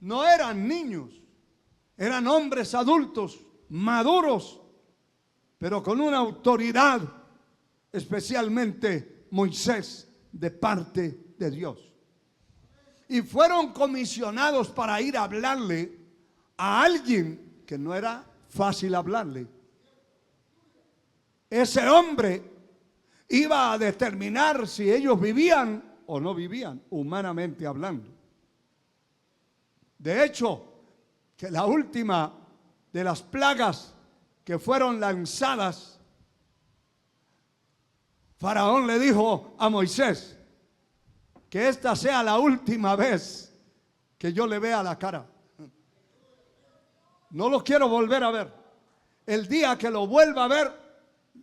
no eran niños, eran hombres adultos, maduros, pero con una autoridad, especialmente Moisés, de parte de Dios. Y fueron comisionados para ir a hablarle a alguien que no era fácil hablarle. Ese hombre iba a determinar si ellos vivían o no vivían, humanamente hablando. De hecho, que la última de las plagas que fueron lanzadas, Faraón le dijo a Moisés que esta sea la última vez que yo le vea la cara. No lo quiero volver a ver. El día que lo vuelva a ver,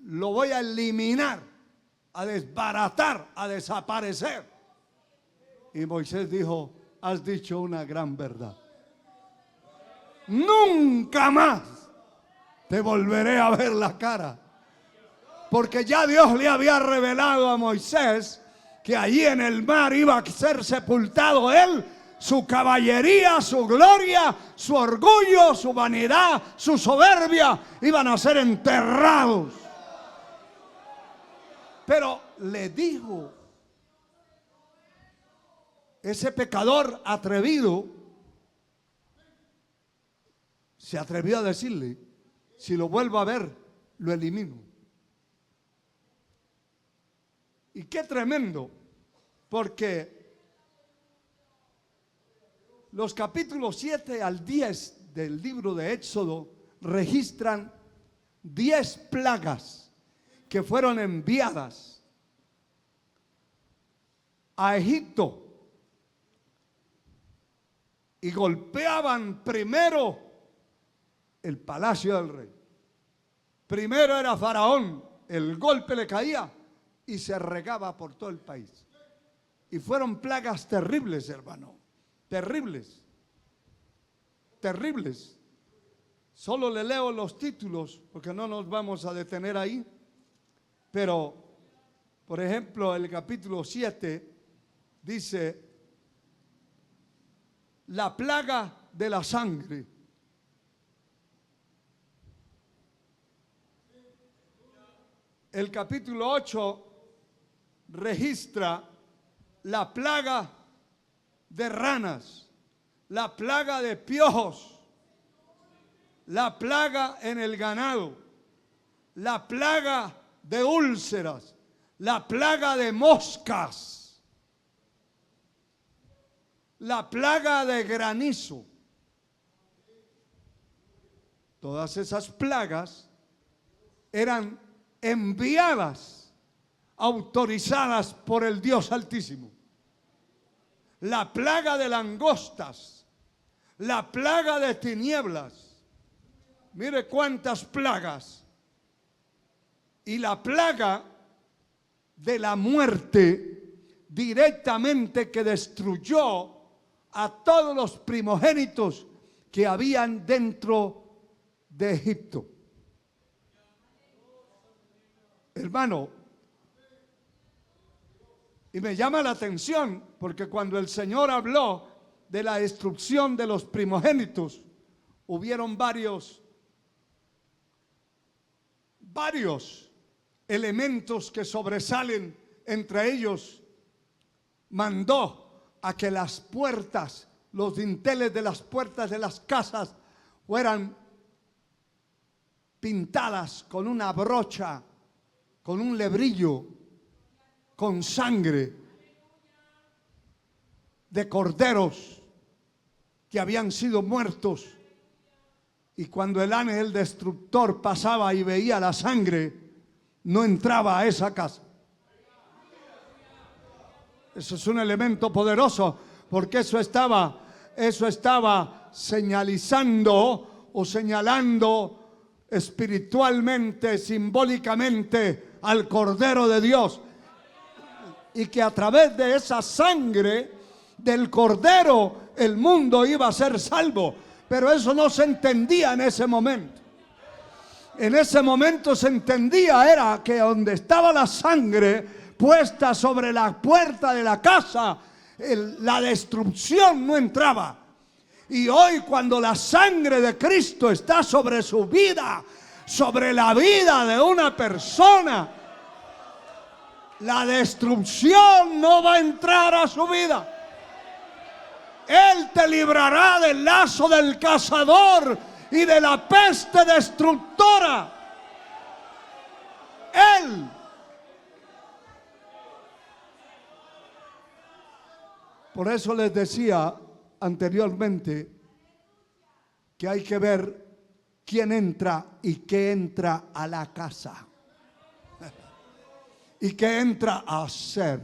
lo voy a eliminar, a desbaratar, a desaparecer. Y Moisés dijo: has dicho una gran verdad. Nunca más te volveré a ver la cara. Porque ya Dios le había revelado a Moisés que allí en el mar iba a ser sepultado él, su caballería, su gloria, su orgullo, su vanidad, su soberbia, iban a ser enterrados. Pero le dijo, ese pecador atrevido se atrevió a decirle: si lo vuelvo a ver, lo elimino. Y qué tremendo, porque los capítulos 7 al 10 del libro de Éxodo registran 10 plagas que fueron enviadas a Egipto y golpeaban primero el palacio del rey. Primero era Faraón, el golpe le caía y se regaba por todo el país. Y fueron plagas terribles, hermano, terribles, terribles. Solo le leo los títulos porque no nos vamos a detener ahí. Pero, por ejemplo, el capítulo 7 dice: la plaga de la sangre. El capítulo 8 registra la plaga de ranas, la plaga de piojos, la plaga en el ganado, la plaga de úlceras, la plaga de moscas, la plaga de granizo. Todas esas plagas eran enviadas, autorizadas por el Dios Altísimo. La plaga de langostas, la plaga de tinieblas. Mire cuántas plagas. Y la plaga de la muerte directamente, que destruyó a todos los primogénitos que habían dentro de Egipto. Hermano, y me llama la atención porque cuando el Señor habló de la destrucción de los primogénitos, hubieron varios elementos que sobresalen. Entre ellos, mandó a que las puertas, los dinteles de las puertas de las casas fueran pintadas con una brocha, con un lebrillo, con sangre de corderos que habían sido muertos. Y cuando el ángel destructor pasaba y veía la sangre, no entraba a esa casa. Eso es un elemento poderoso, porque eso estaba señalizando o señalando espiritualmente, simbólicamente al Cordero de Dios. Y que a través de esa sangre del Cordero el mundo iba a ser salvo. Pero eso no se entendía en ese momento. En ese momento se entendía era que donde estaba la sangre puesta sobre la puerta de la casa, la destrucción no entraba. Y hoy, cuando la sangre de Cristo está sobre su vida, sobre la vida de una persona, la destrucción no va a entrar a su vida. Él te librará del lazo del cazador y de la peste destructora. Él. Por eso les decía anteriormente que hay que ver quién entra y qué entra a la casa y qué entra a hacer.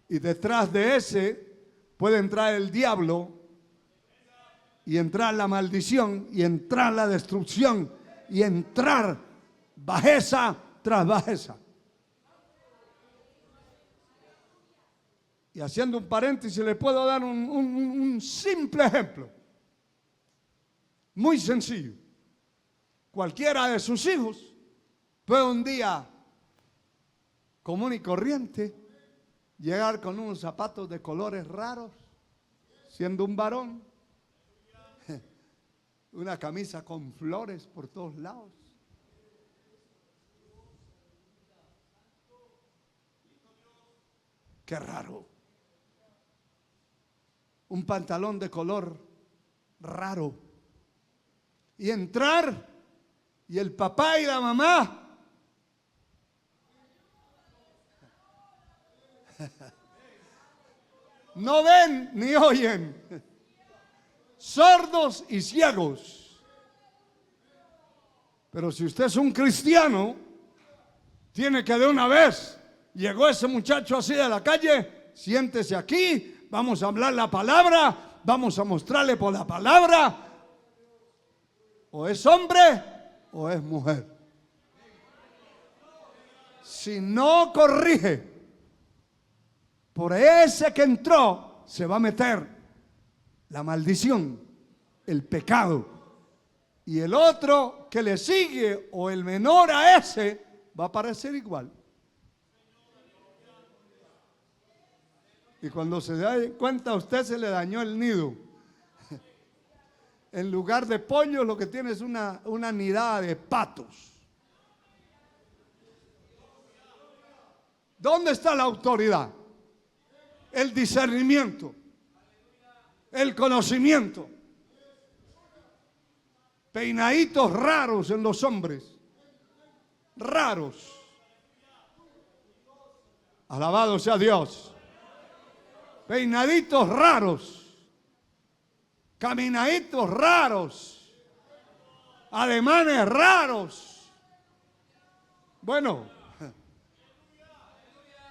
Y detrás de ese puede entrar el diablo y entrar la maldición y entrar la destrucción y entrar bajeza tras bajeza. Y haciendo un paréntesis, le puedo dar un simple ejemplo. Muy sencillo. Cualquiera de sus hijos puede un día común y corriente llegar con unos zapatos de colores raros, siendo un varón, una camisa con flores por todos lados. Qué raro. Un pantalón de color raro. Y entrar y el papá y la mamá no ven ni oyen, sordos y ciegos. Pero si usted es un cristiano, tiene que de una vez, llegó ese muchacho así de la calle, siéntese aquí, vamos a hablar la palabra, vamos a mostrarle por la palabra, o es hombre o es mujer. Si no corrige, por ese que entró se va a meter la maldición, el pecado. Y el otro que le sigue o el menor a ese va a parecer igual. Y cuando se da cuenta a usted se le dañó el nido. En lugar de pollo lo que tiene es una nidada de patos. ¿Dónde está la autoridad? El discernimiento, el conocimiento. Peinaditos raros en los hombres, raros. Alabado sea Dios. Peinaditos raros, caminaditos raros, ademanes raros. Bueno,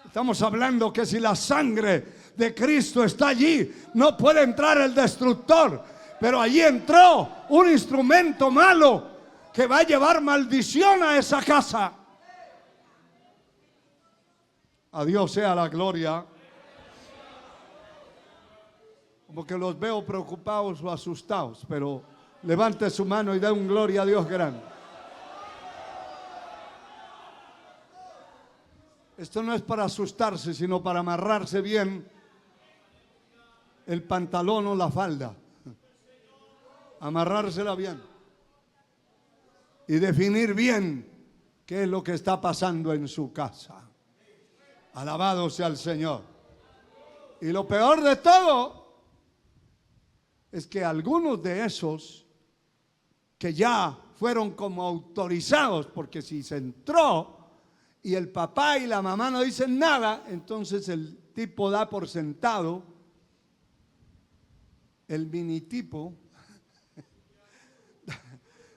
estamos hablando que si la sangre de Cristo está allí, no puede entrar el destructor. Pero allí entró un instrumento malo que va a llevar maldición a esa casa. A Dios sea la gloria. Como que los veo preocupados o asustados, pero levante su mano y dé un gloria a Dios grande. Esto no es para asustarse, sino para amarrarse bien el pantalón o la falda. Amarrársela bien. Y definir bien qué es lo que está pasando en su casa. Alabado sea el Señor. Y lo peor de todo es que algunos de esos que ya fueron como autorizados, porque si se entró y el papá y la mamá no dicen nada, entonces el tipo da por sentado, el mini tipo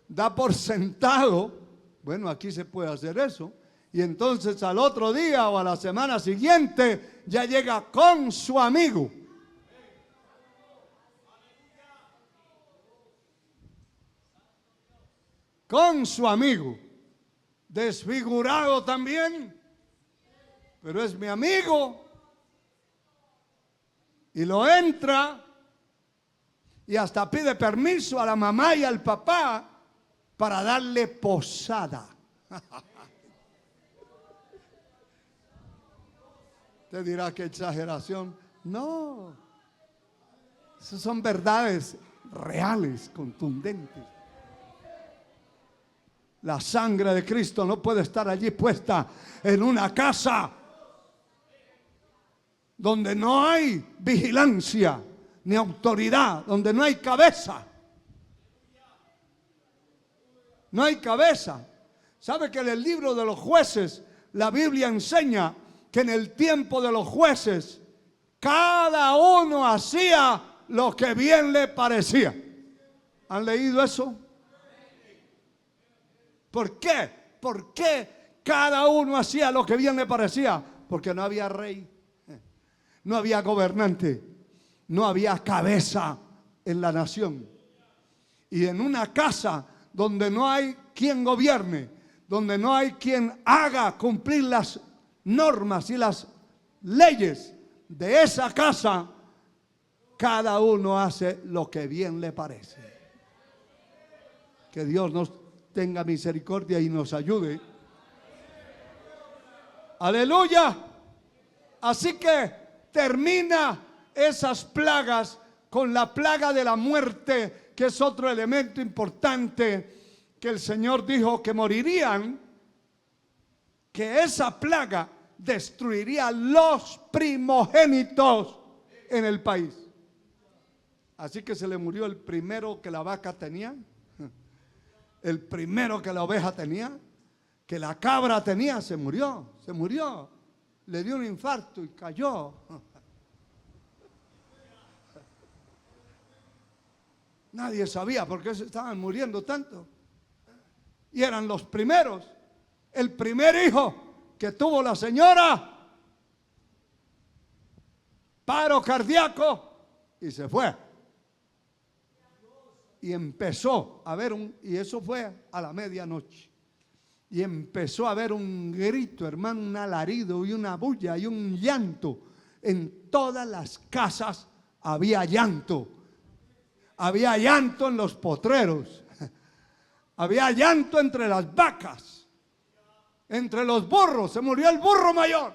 da por sentado, bueno, aquí se puede hacer eso, y entonces al otro día o a la semana siguiente ya llega con su amigo. Con su amigo, desfigurado también, pero es mi amigo, y lo entra y hasta pide permiso a la mamá y al papá para darle posada. Usted dirá, qué exageración. No, Esas son verdades reales, contundentes. La sangre de Cristo no puede estar allí puesta en una casa donde no hay vigilancia ni autoridad, donde no hay cabeza. No hay cabeza. ¿Sabe que en el libro de los jueces la Biblia enseña que en el tiempo de los jueces cada uno hacía lo que bien le parecía? ¿Han leído eso? ¿Por qué? ¿Por qué cada uno hacía lo que bien le parecía? Porque no había rey, no había gobernante, no había cabeza en la nación. Y en una casa donde no hay quien gobierne, donde no hay quien haga cumplir las normas y las leyes de esa casa, cada uno hace lo que bien le parece. Que Dios nos tenga misericordia y nos ayude. Aleluya. Así que termina esas plagas con la plaga de la muerte, que es otro elemento importante que el Señor dijo que morirían, que esa plaga destruiría los primogénitos en el país. Así que se le murió el primero que la vaca tenía, el primero que la oveja tenía, que la cabra tenía, se murió, le dio un infarto y cayó. Nadie sabía por qué se estaban muriendo tanto. Y eran los primeros. El primer hijo que tuvo la señora, paro cardíaco, y se fue. Y empezó a haber y eso fue a la medianoche. Y empezó a haber un grito, hermano, un alarido y una bulla y un llanto. En todas las casas había llanto. Había llanto en los potreros. Había llanto entre las vacas. Entre los burros. Se murió el burro mayor.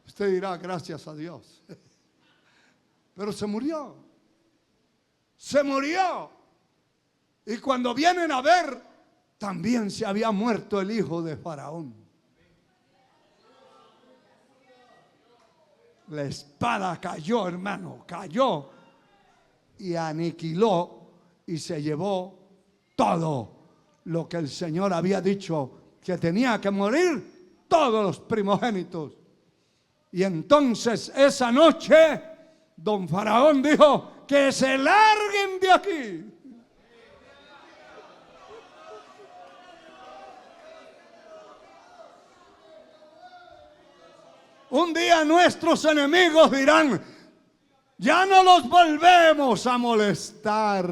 Usted dirá, gracias a Dios. Pero se murió. Se murió. Y cuando vienen a ver, también se había muerto el hijo de Faraón. La espada cayó, hermano, cayó y aniquiló y se llevó todo lo que el Señor había dicho que tenía que morir, todos los primogénitos. Y entonces esa noche don Faraón dijo, que se larguen de aquí. Un día nuestros enemigos dirán, ya no los volvemos a molestar.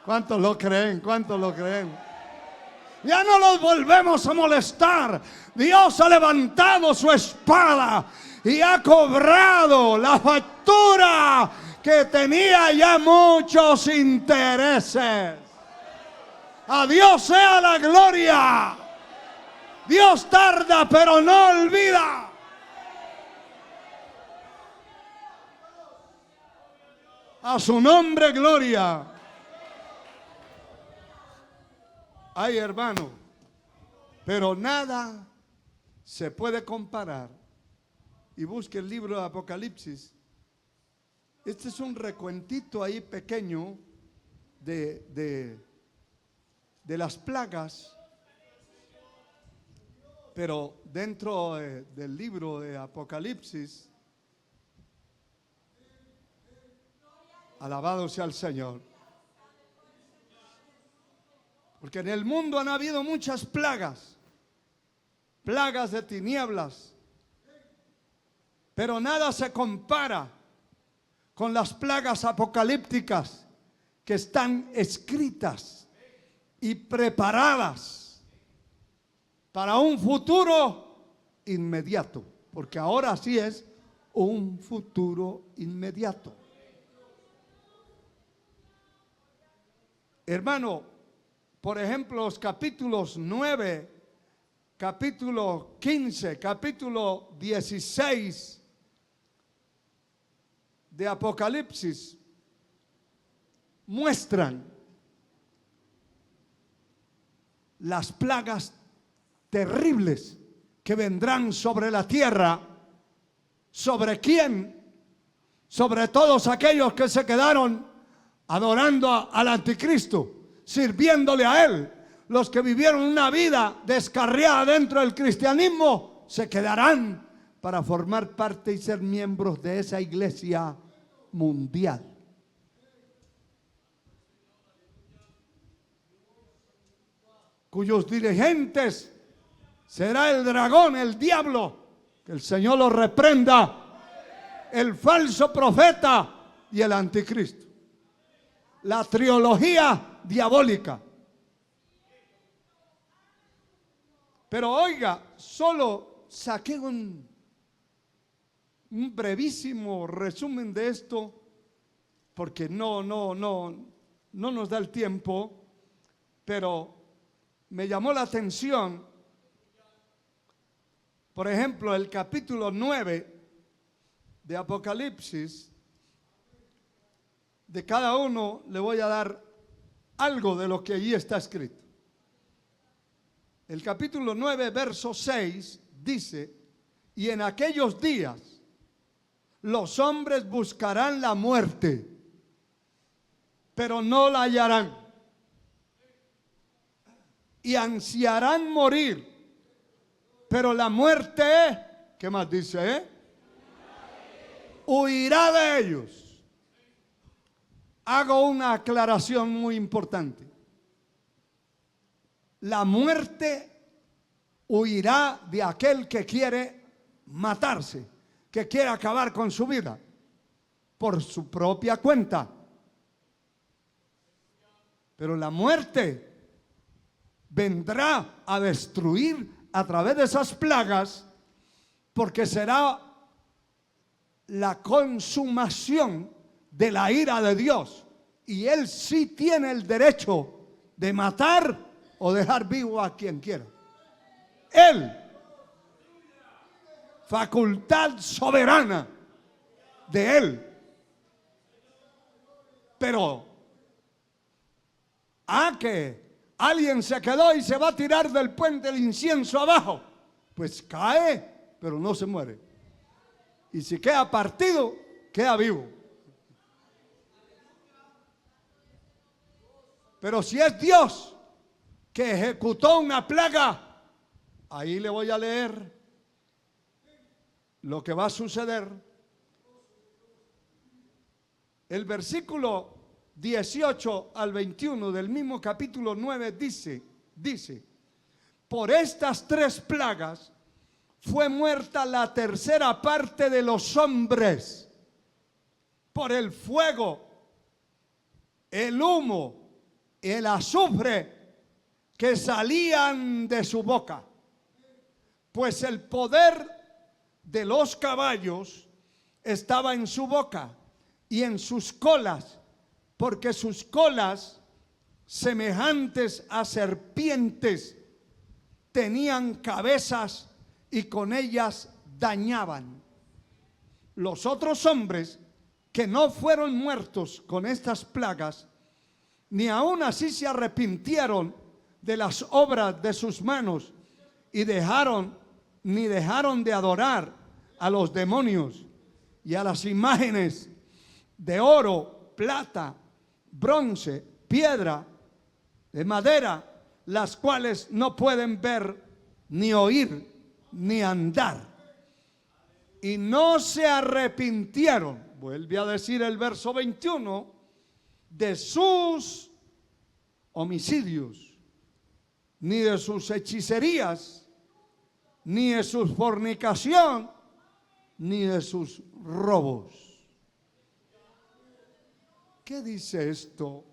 ¿Cuántos lo creen? ¿Cuántos lo creen? Ya no los volvemos a molestar. Dios ha levantado su espada y ha cobrado la factura que tenía ya muchos intereses. A Dios sea la gloria. Dios tarda, pero no olvida. A su nombre, gloria. Ay, hermano, pero nada se puede comparar. Y busque el libro de Apocalipsis. Este es un recuentito ahí pequeño de las plagas. Pero dentro del libro de Apocalipsis, alabado sea el Señor. Porque en el mundo han habido muchas plagas, plagas de tinieblas, pero nada se compara con las plagas apocalípticas que están escritas y preparadas para un futuro inmediato, porque ahora sí es un futuro inmediato. Hermano, por ejemplo, los capítulos 9, capítulo 15, capítulo 16 de Apocalipsis muestran las plagas terribles que vendrán sobre la tierra. ¿Sobre quién? Sobre todos aquellos que se quedaron adorando al anticristo, sirviéndole a él. Los que vivieron una vida descarriada dentro del cristianismo se quedarán para formar parte y ser miembros de esa iglesia mundial. Cuyos dirigentes será el dragón, el diablo, que el Señor lo reprenda, el falso profeta y el anticristo. La trilogía diabólica. Pero oiga, solo saqué un brevísimo resumen de esto, porque no nos da el tiempo, pero me llamó la atención, por ejemplo, el capítulo 9 de Apocalipsis. De cada uno le voy a dar algo de lo que allí está escrito. El capítulo 9, verso 6 dice: y en aquellos días los hombres buscarán la muerte, pero no la hallarán. Y ansiarán morir, pero la muerte, ¿qué más dice? Huirá de ellos. Hago una aclaración muy importante. La muerte huirá de aquel que quiere matarse, que quiere acabar con su vida por su propia cuenta. Pero la muerte vendrá a destruir a través de esas plagas, porque será la consumación de la ira de Dios. Y Él sí tiene el derecho de matar o dejar vivo a quien quiera. Él, facultad soberana de Él. Pero que alguien se quedó y se va a tirar del puente del incienso abajo, pues cae, pero no se muere. Y si queda partido, queda vivo. Pero si es Dios que ejecutó una plaga, ahí le voy a leer lo que va a suceder. El versículo 18 al 21 del mismo capítulo 9 dice: por estas 3 plagas fue muerta la tercera parte de los hombres, por el fuego, el humo, el azufre que salían de su boca. Pues el poder de los caballos estaba en su boca y en sus colas, porque sus colas, semejantes a serpientes, tenían cabezas y con ellas dañaban. Los otros hombres que no fueron muertos con estas plagas, ni aún así se arrepintieron de las obras de sus manos y dejaron de adorar a los demonios y a las imágenes de oro, plata, bronce, piedra, de madera, las cuales no pueden ver, ni oír, ni andar. Y no se arrepintieron, vuelve a decir el verso 21, de sus homicidios, ni de sus hechicerías, ni de su fornicación, ni de sus robos. ¿Qué dice esto?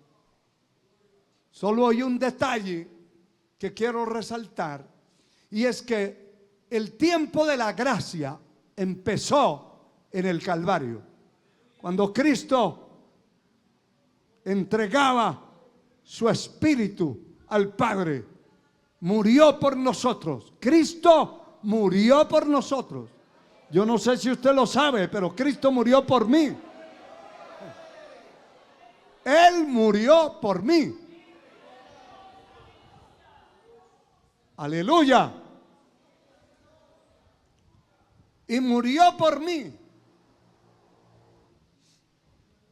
Solo hay un detalle que quiero resaltar, y es que el tiempo de la gracia empezó en el Calvario, cuando Cristo entregaba su espíritu al Padre murió por nosotros. Cristo murió por nosotros. Yo no sé si usted lo sabe, pero Cristo murió por mí. Él murió por mí. Aleluya. Y murió por mí.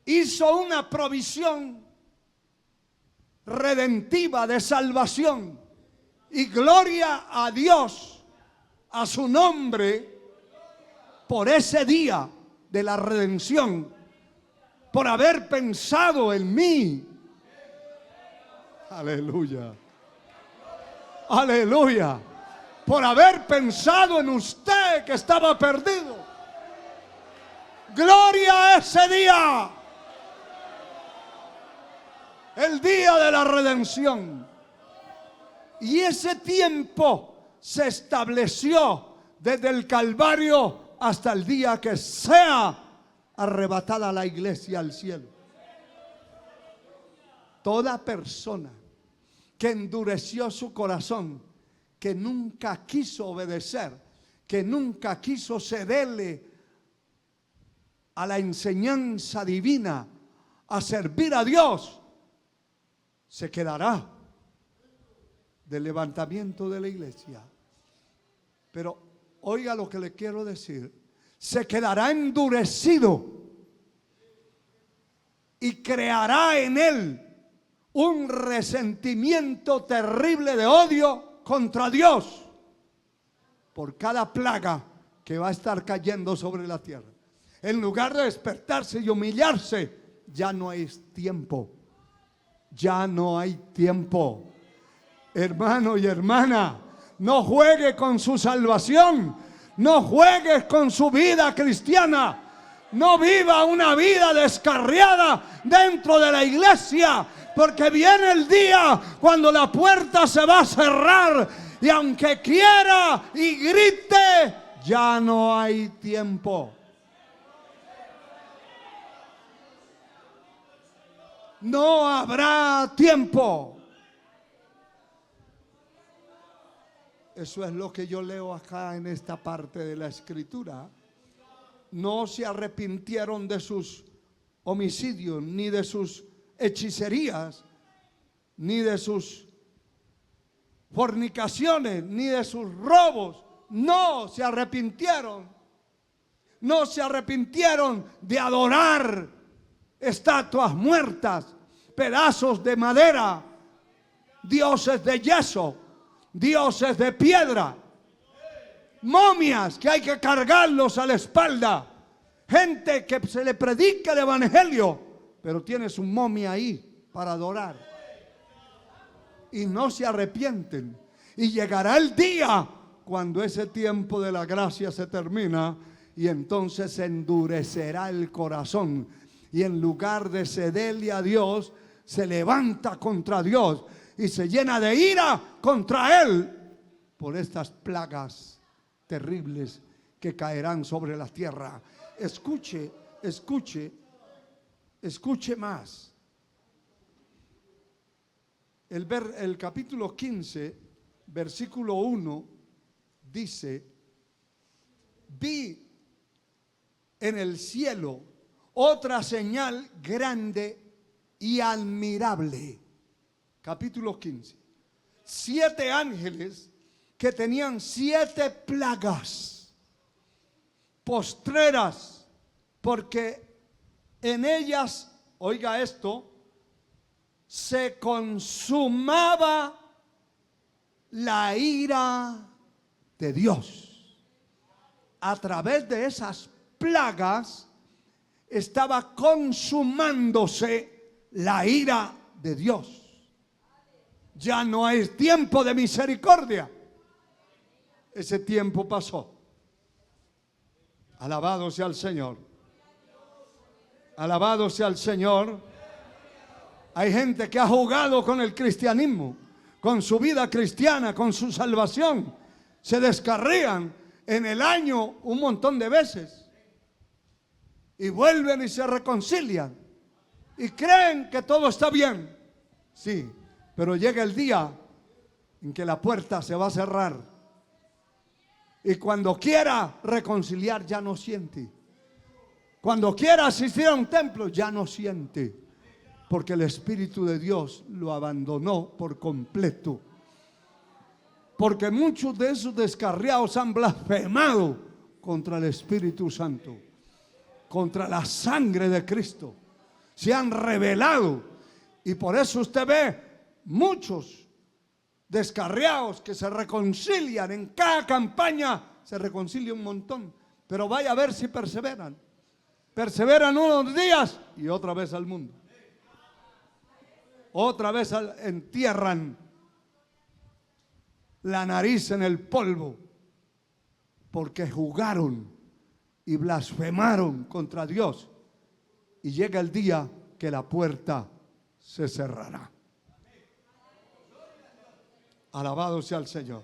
Hizo una provisión redentiva de salvación. Y gloria a Dios, a su nombre, por ese día de la redención, por haber pensado en mí. Aleluya. Aleluya. Por haber pensado en usted que estaba perdido. Gloria a ese día. El día de la redención. Y ese tiempo se estableció desde el Calvario hasta el día que sea arrebatada la iglesia al cielo. Toda persona que endureció su corazón, que nunca quiso obedecer, que nunca quiso cederle a la enseñanza divina, a servir a Dios, se quedará del levantamiento de la iglesia. Pero oiga lo que le quiero decir. Se quedará endurecido y creará en él un resentimiento terrible de odio contra Dios por cada plaga que va a estar cayendo sobre la tierra. En lugar de despertarse y humillarse, ya no hay tiempo. Ya no hay tiempo. Hermano y hermana, no juegue con su salvación. No juegues con su vida cristiana. No viva una vida descarriada dentro de la iglesia, porque viene el día cuando la puerta se va a cerrar y aunque quiera y grite, ya no hay tiempo. No habrá tiempo. Eso es lo que yo leo acá en esta parte de la escritura. No se arrepintieron de sus homicidios, ni de sus hechicerías, ni de sus fornicaciones, ni de sus robos. No se arrepintieron. No se arrepintieron de adorar estatuas muertas, pedazos de madera, dioses de yeso, dioses de piedra, momias que hay que cargarlos a la espalda, gente que se le predica el evangelio, pero tiene su momia ahí para adorar y no se arrepienten. Y llegará el día cuando ese tiempo de la gracia se termina y entonces se endurecerá el corazón y en lugar de cederle a Dios, se levanta contra Dios y se llena de ira contra Él por estas plagas terribles que caerán sobre la tierra. Escuche, escuche, escuche más. El capítulo 15, versículo 1, dice: vi en el cielo otra señal grande y admirable. Capítulo 15. 7 ángeles que tenían 7 plagas postreras, porque en ellas, oiga esto, se consumaba la ira de Dios. A través de esas plagas estaba consumándose la ira de Dios. Ya no hay tiempo de misericordia. Ese tiempo pasó. Alabado sea el Señor. Alabado sea el Señor. Hay gente que ha jugado con el cristianismo, con su vida cristiana, con su salvación. Se descarrían en el año un montón de veces. Y vuelven y se reconcilian. Y creen que todo está bien. Sí, pero llega el día en que la puerta se va a cerrar. Y cuando quiera reconciliar ya no siente. Cuando quiera asistir a un templo ya no siente. Porque el Espíritu de Dios lo abandonó por completo. Porque muchos de esos descarriados han blasfemado contra el Espíritu Santo, contra la sangre de Cristo. Se han rebelado. Y por eso usted ve muchos descarriados que se reconcilian. En cada campaña se reconcilia un montón. Pero vaya a ver si perseveran. Perseveran unos días y otra vez al mundo. Otra vez entierran la nariz en el polvo. Porque jugaron y blasfemaron contra Dios. Y llega el día que la puerta se cerrará. Alabado sea el Señor.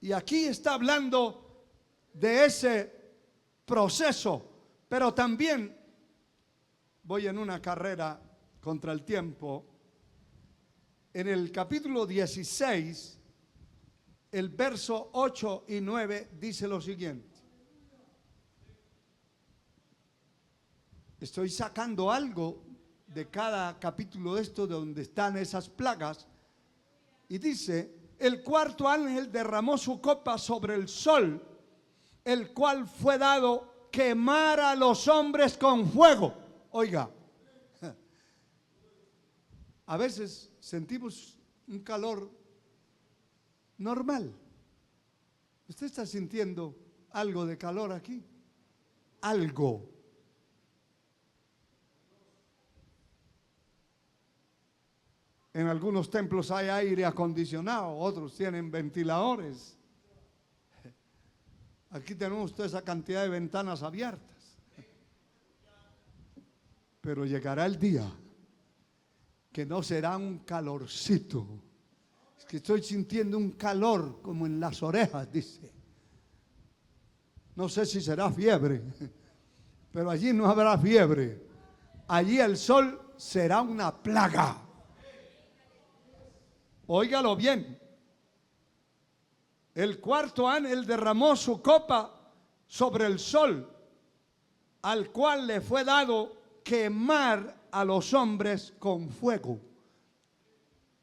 Y aquí está hablando de ese proceso, pero también voy en una carrera contra el tiempo. En el capítulo 16, el verso 8 y 9 dice lo siguiente. Estoy sacando algo de cada capítulo de esto, de donde están esas plagas. Y dice: el cuarto ángel derramó su copa sobre el sol, el cual fue dado quemar a los hombres con fuego. Oiga, a veces sentimos un calor normal. ¿Usted está sintiendo algo de calor aquí? Algo. En algunos templos hay aire acondicionado, otros tienen ventiladores. Aquí tenemos toda esa cantidad de ventanas abiertas. Pero llegará el día que no será un calorcito. Es que estoy sintiendo un calor como en las orejas, dice. No sé si será fiebre, pero allí no habrá fiebre. Allí el sol será una plaga. Óigalo bien. El cuarto ángel derramó su copa sobre el sol, al cual le fue dado quemar a los hombres con fuego.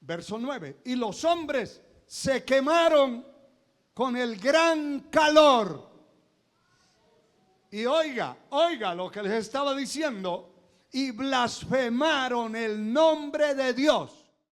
Verso 9. Y los hombres se quemaron con el gran calor. Y oiga lo que les estaba diciendo. Y blasfemaron el nombre de Dios.